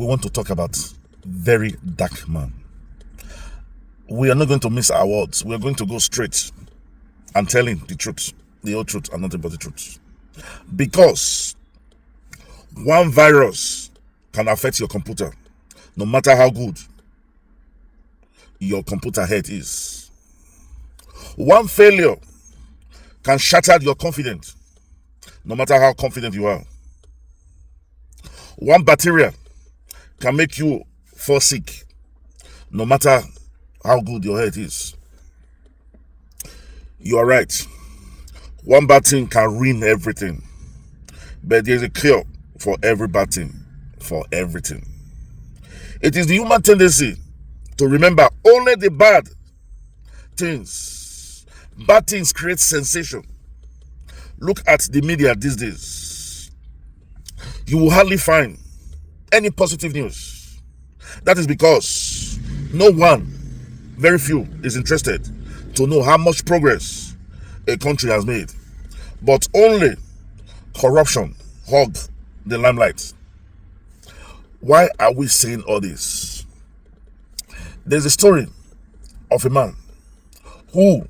want to talk about very dark man. We are not going to miss our words. We are going to go straight and telling the truth, the whole truth, and nothing but the truth. Because one virus can affect your computer, no matter how good your computer head is. One failure can shatter your confidence, no matter how confident you are. One bacteria can make you fall sick, no matter how good your head is. You are right. One bad thing can ruin everything. But there is a cure for every bad thing, for everything. It is the human tendency to remember only the bad things. Bad things create sensation. Look at the media these days. You will hardly find any positive news. That is because no one, very few, is interested to know how much progress a country has made. But only corruption hog the limelight. Why are we saying all this? There's a story of a man who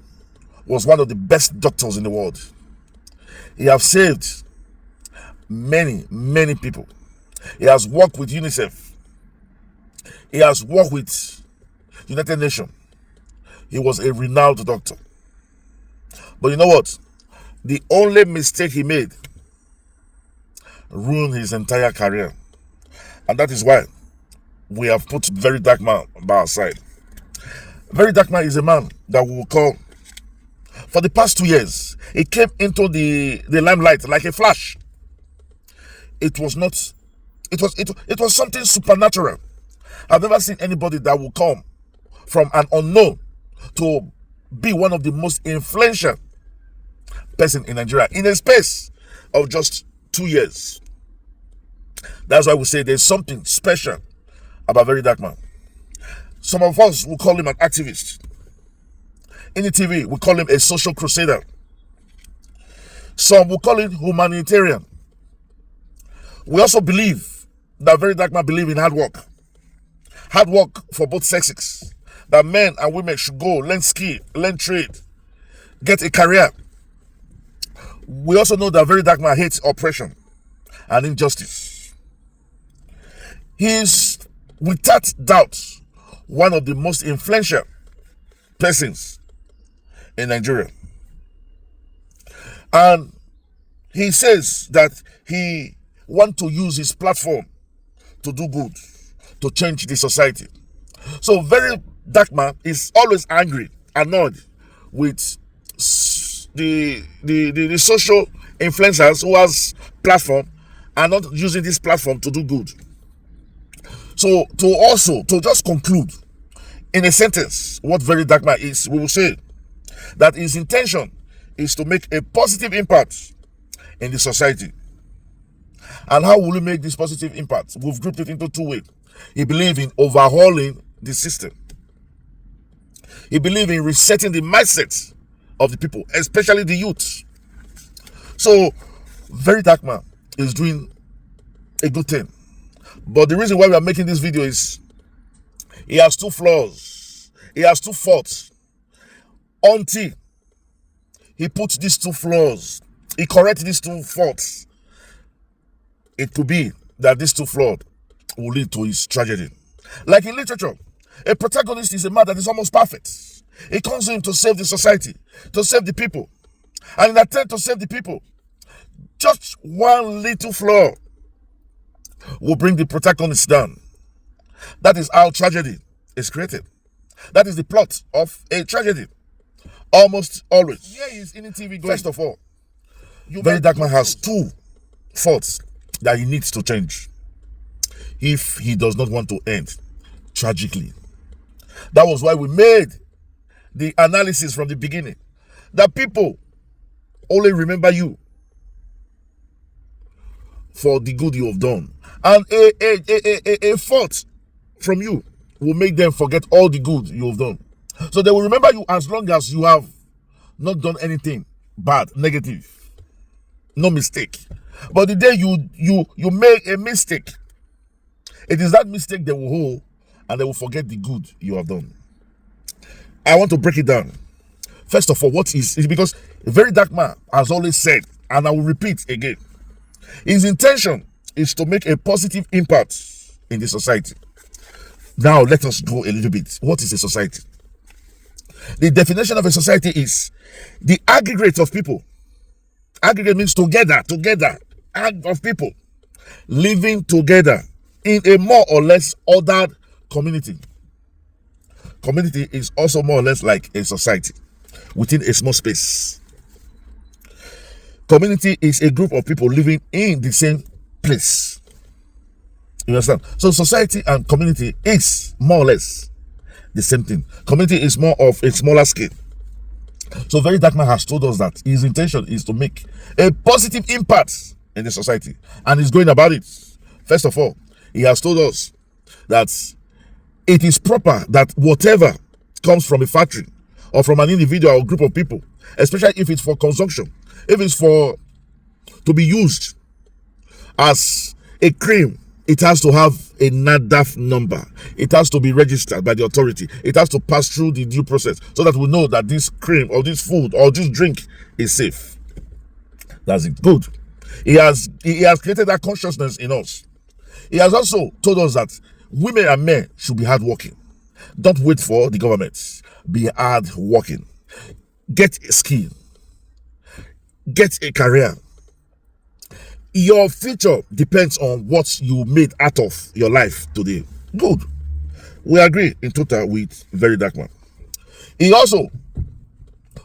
was one of the best doctors in the world. He has saved many people. He has worked with UNICEF. He has worked with United Nations. He was a renowned doctor. But you know what? The only mistake he made ruined his entire career. And that is why we have put Very Dark Man by our side. Very Dark Man is a man that we will call, for the past 2 years, he came into the limelight like a flash. It was something supernatural. I've never seen anybody that will come from an unknown to be one of the most influential person in Nigeria in a space of just 2 years. That's why we say there's something special about Very Dark Man. Some of us will call him an activist. In the TV, we call him a social crusader. Some will call him humanitarian. We also believe that Very Dark Man believes in hard work. Hard work for both sexes. That men and women should go, learn skill, learn trade, get a career. We also know that Very Dark Man hates oppression and injustice. He is, without doubt, one of the most influential persons in Nigeria. And he says that he wants to use his platform to do good, to change the society. So Very Dark Man is always angry, annoyed with the social influencers who has platform and not using this platform to do good. So to just conclude in a sentence what Very Dark Man is, we will say that his intention is to make a positive impact in the society. And how will he make this positive impact? We've grouped it into two ways. He believes in overhauling the system. He believes in resetting the mindset of the people, especially the youth. So, Very Dark Man is doing a good thing. But the reason why we are making this video is he has two flaws. He has two faults. Until he puts these two flaws, he corrects these two faults, it could be that these two flaws will lead to his tragedy. Like in literature, a protagonist is a man that is almost perfect. He comes in to save the society, to save the people. And in an attempt to save the people, just one little flaw will bring the protagonist down. That is how tragedy is created. That is the plot of a tragedy. Almost always. Here is in the TV going. First of all, Very Dark Man has two faults that he needs to change if he does not want to end tragically. That was why we made the analysis from the beginning, that people only remember you for the good you have done, and a fault from you will make them forget all the good you have done. So they will remember you as long as you have not done anything bad, negative, no mistake. But the day you make a mistake, It is that mistake they will hold and they will forget the good you have done. I want to break it down. First of all, what is it? Because a very dark man has always said, and I will repeat again, his intention is to make a positive impact in the society. Now, let us go a little bit. What is a society? The definition of a society is the aggregate of people. Aggregate means together, of people living together in a more or less ordered community. Community is also more or less like a society within a small space. Community is a group of people living in the same place. You understand? So society and community is more or less the same thing. Community is more of a smaller scale. So very dark man has told us that his intention is to make a positive impact in the society, and he's going about it. First of all, he has told us that it is proper that whatever comes from a factory or from an individual or group of people, especially if it's for consumption, if it's for to be used as a cream, it has to have a NADAF number. It has to be registered by the authority. It has to pass through the due process so that we know that this cream or this food or this drink is safe. That's it. Good. He has created that consciousness in us. He has also told us that women and men should be hardworking. Don't wait for the government. Be hardworking. Get a skill. Get a career. Your future depends on what you made out of your life today. Good. We agree in total with very dark man. He also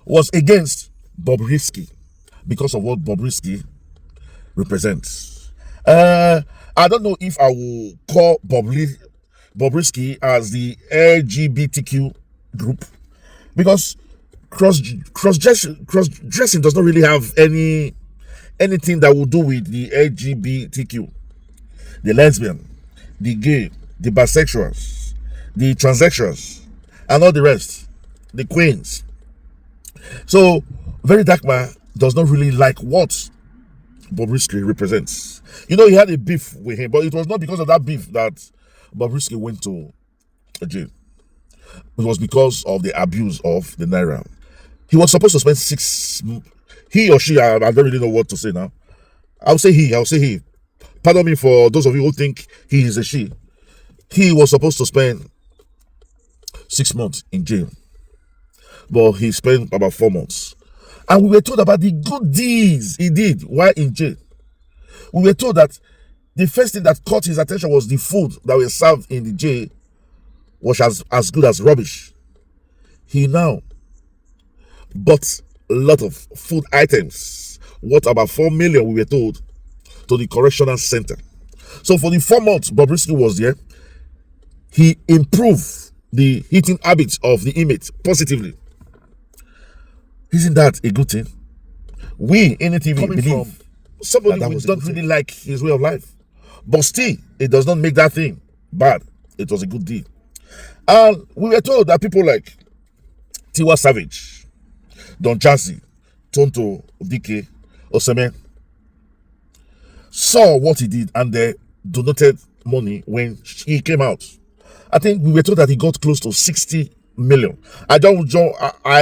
was against Bobrisky because of what Bobrisky represents. I don't know if I will call Bobrisky as the LGBTQ group, because cross-dressing does not really have anything that will do with the LGBTQ, the lesbian, the gay, the bisexuals, the transsexuals, and all the rest, the queens. So, very dark man does not really like what Bobrisky represents. You know, he had a beef with him, but it was not because of that beef that Bobrisky went to jail. It was because of the abuse of the naira. He was supposed to spend he or she, I don't really know what to say now. I'll say he. Pardon me for those of you who think he is a she. He was supposed to spend 6 months in jail, but he spent about 4 months. And we were told about the good deeds he did while in jail. We were told that the first thing that caught his attention was the food that was served in the jail was as good as rubbish. He now bought a lot of food items, worth about 4 million, we were told, to the correctional center. So for the 4 months Bobrisky was there, he improved the eating habits of the inmates positively. Isn't that a good thing? We in the TV believe somebody that don't really like his way of life, but still it does not make that thing bad. It was a good deal. And we were told that people like Tiwa Savage, Don Jazzy, Tonto, Dike, Oseme saw what he did and they donated money when he came out. I think we were told that he got close to 60 million. I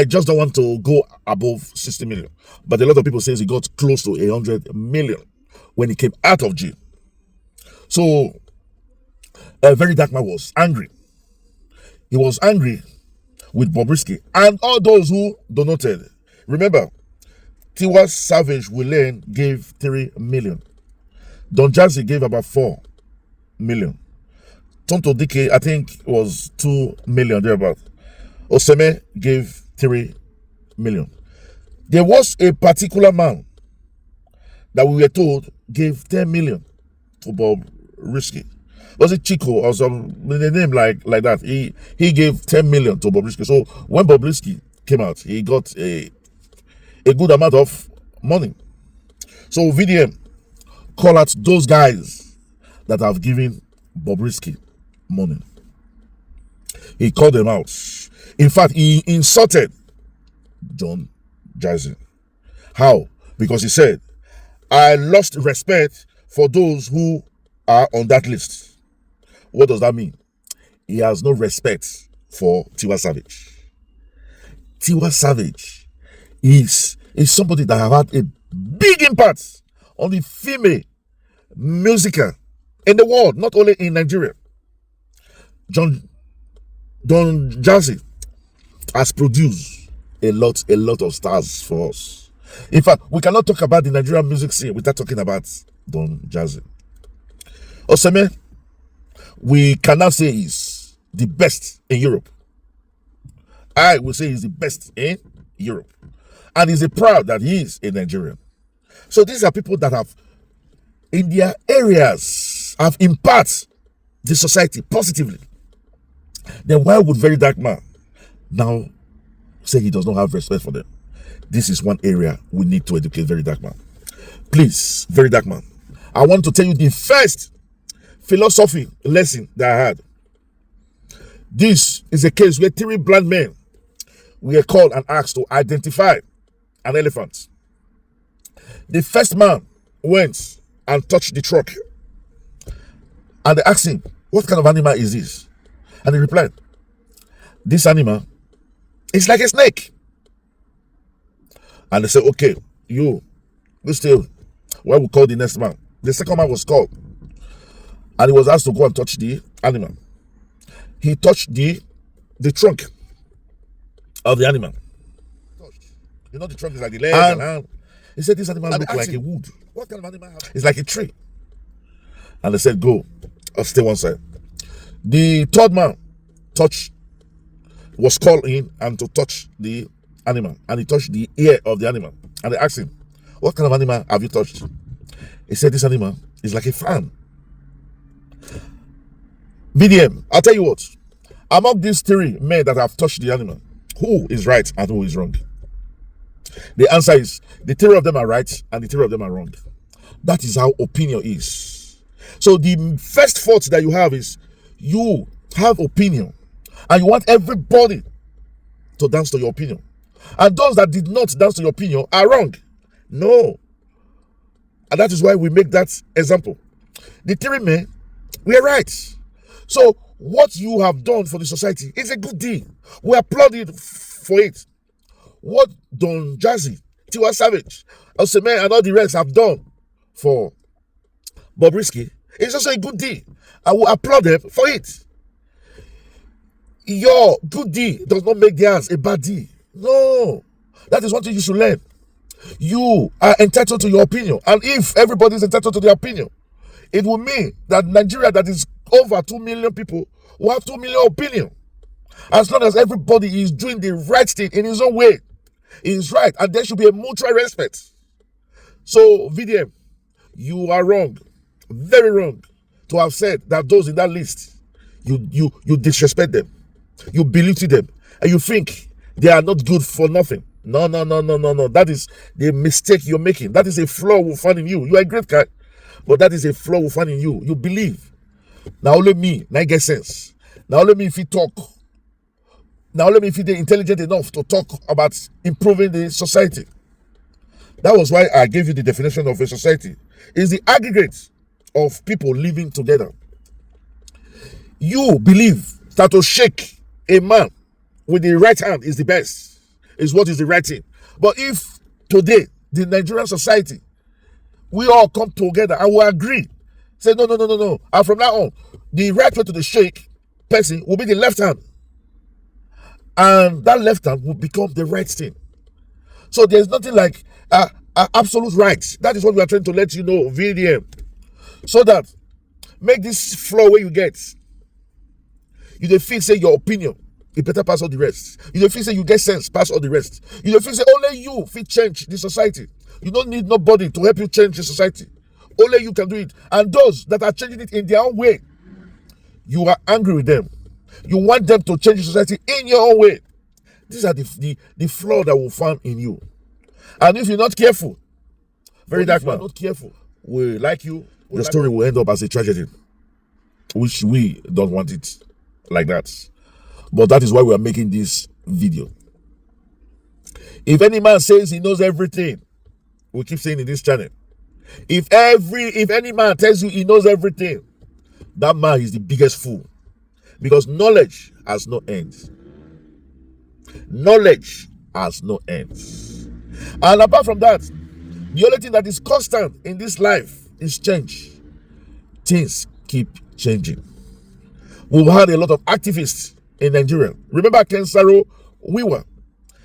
just don't want to go above 60 million. But a lot of people say he got close to 100 million when he came out of jail. So a very dark man was angry. He was angry with Bobrisky and all those who donated. Remember, Tiwa Savage Willen gave 3 million. Don Jazzy gave about 4 million. Tonto Dike, I think, was 2 million thereabout. Oseme gave 3 million. There was a particular man that we were told gave 10 million to Bobrisky. Was it Chico or some name like that? He gave 10 million to Bobrisky. So when Bobrisky came out, he got a good amount of money. So VDM call out those guys that have given Bobrisky money. He called them out. In fact, he insulted John Jazzy. How? Because he said, I lost respect for those who are on that list. What does that mean? He has no respect for Tiwa Savage. Tiwa Savage is somebody that have had a big impact on the female musical in the world, not only in Nigeria. Don Jazzy has produced a lot of stars for us. In fact, we cannot talk about the Nigerian music scene without talking about Don Jazzy. Oseme, we cannot say he's the best in Europe. I will say he's the best in Europe. And he's proud that he is a Nigerian. So these are people that have, in their areas, have impacted the society positively. Then why would Very Dark Man now say he does not have respect for them? This is one area we need to educate Very Dark Man. Please, Very Dark Man, I want to tell you the first philosophy lesson that I had. This is a case where 3 blind men were called and asked to identify an elephant. The first man went and touched the truck, and they asked him, what kind of animal is this? And he replied, this animal is like a snake. And they said, okay, you still, why we call the next man? The second man was called, and he was asked to go and touch the animal. He touched the trunk of the animal. You know, the trunk is like the leg and hand. He said, this animal looks like a wood. What kind of animal? It's like a tree. And they said, go, I'll stay one side. The third man was called in and to touch the animal. And he touched the ear of the animal. And they asked him, what kind of animal have you touched? He said, this animal is like a fan. VDM, I'll tell you what. Among these 3 men that have touched the animal, who is right and who is wrong? The answer is the 3 of them are right and the 3 of them are wrong. That is how opinion is. So the first fault that you have is you have opinion and you want everybody to dance to your opinion. And those that did not dance to your opinion are wrong. No. And that is why we make that example. The 3 men were right. So what you have done for the society is a good deed. We applaud you for it. What Don Jazzy, Tiwa Savage, Oseme, and all the rest have done for Bobrisky is also a good deed. I will applaud them for it. Your good deed does not make theirs a bad deed. No. That is one thing you should learn. You are entitled to your opinion. And if everybody is entitled to their opinion, it will mean that Nigeria, that is over 2 million people, will have 2 million opinion. As long as everybody is doing the right thing in his own way, he is right, and there should be a mutual respect. So, VDM, you are wrong, very wrong, to have said that those in that list, you disrespect them, you belittle them, and you think they are not good for nothing. No. That is the mistake you're making. That is a flaw we find in you. You are a great guy, but that is a flaw we find in you. You believe. Now only me, now get sense. Now only me if you talk. Now let me feel intelligent enough to talk about improving the society. That was why I gave you the definition of a society. It's the aggregate of people living together. You believe that to shake a man with the right hand is the best, is what is the right thing. But if today, the Nigerian society, we all come together and we agree, say no. And from now on, the right way to the shake person will be the left hand. And that left hand will become the right thing. So there's nothing like absolute right. That is what we are trying to let you know, VDM. So that make this flow where you get. You dey feel say your opinion, it better pass all the rest. You dey feel say you get sense, pass all the rest. You dey feel say only you fit change the society. You don't need nobody to help you change the society. Only you can do it. And those that are changing it in their own way, you are angry with them. You want them to change the society in your own way. These are the flaw that will find in you. And if you're not careful, Very Dark Man, not careful, we like you. The story will end up as a tragedy, which we don't want it like that. But that is why we are making this video. If any man says he knows everything, we keep saying in this channel, if any man tells you he knows everything, that man is the biggest fool, because knowledge has no end. Knowledge has no end. And apart from that, the only thing that is constant in this life is change. Things keep changing. We've had a lot of activists in Nigeria. Remember Kensaro Wiwa?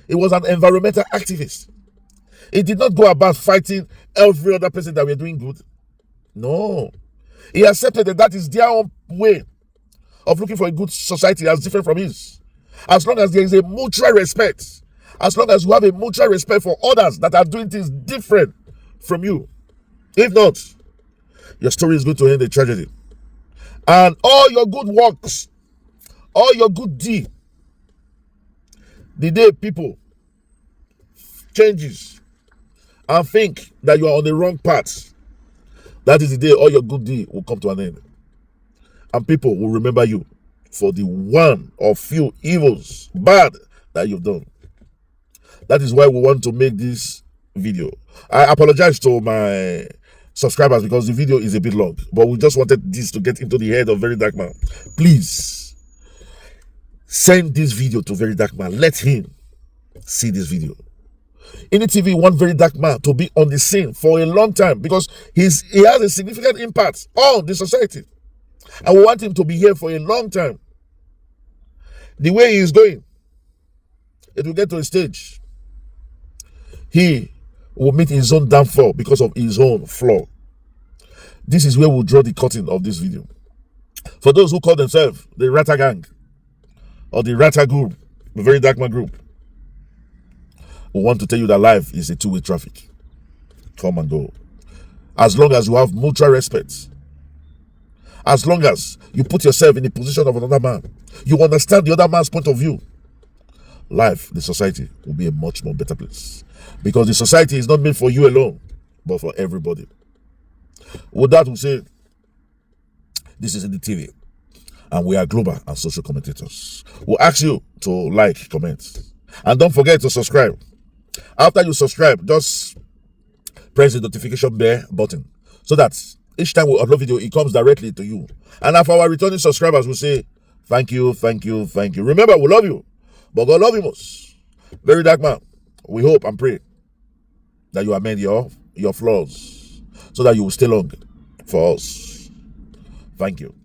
He was an environmental activist. He did not go about fighting every other person that we're doing good. No. He accepted that that is their own way of looking for a good society that's different from his. As long as there is a mutual respect, as long as you have a mutual respect for others that are doing things different from you. If not, your story is going to end in tragedy. And all your good works, all your good deed, the day people changes and think that you are on the wrong path, that is the day all your good deed will come to an end. And people will remember you for the one or few evils, bad, that you've done. That is why we want to make this video. I apologize to my subscribers because the video is a bit long, but we just wanted this to get into the head of Very Dark Man. Please send this video to Very Dark Man. Let him see this video. Any TV want Very Dark Man to be on the scene for a long time because he has a significant impact on the society. And we want him to be here for a long time. The way he is going, it will get to a stage. He will meet his own downfall because of his own flaw. This is where we'll draw the curtain of this video. For those who call themselves the Rata Gang or the Rata Group, the Very Dark Man Group, we want to tell you that life is a two-way traffic. Come and go. As long as you have mutual respect, as long as you put yourself in the position of another man, you understand the other man's point of view, life, the society, will be a much more better place. Because the society is not made for you alone, but for everybody. With that, we'll say, this is in the TV, and we are global and social commentators. We'll ask you to like, comment, and don't forget to subscribe. After you subscribe, just press the notification bell button so that each time we upload video, it comes directly to you. And for our returning subscribers, we'll say, thank you, thank you, thank you. Remember, we love you, but God love you most. Very Dark Man, we hope and pray that you amend your flaws so that you will stay long for us. Thank you.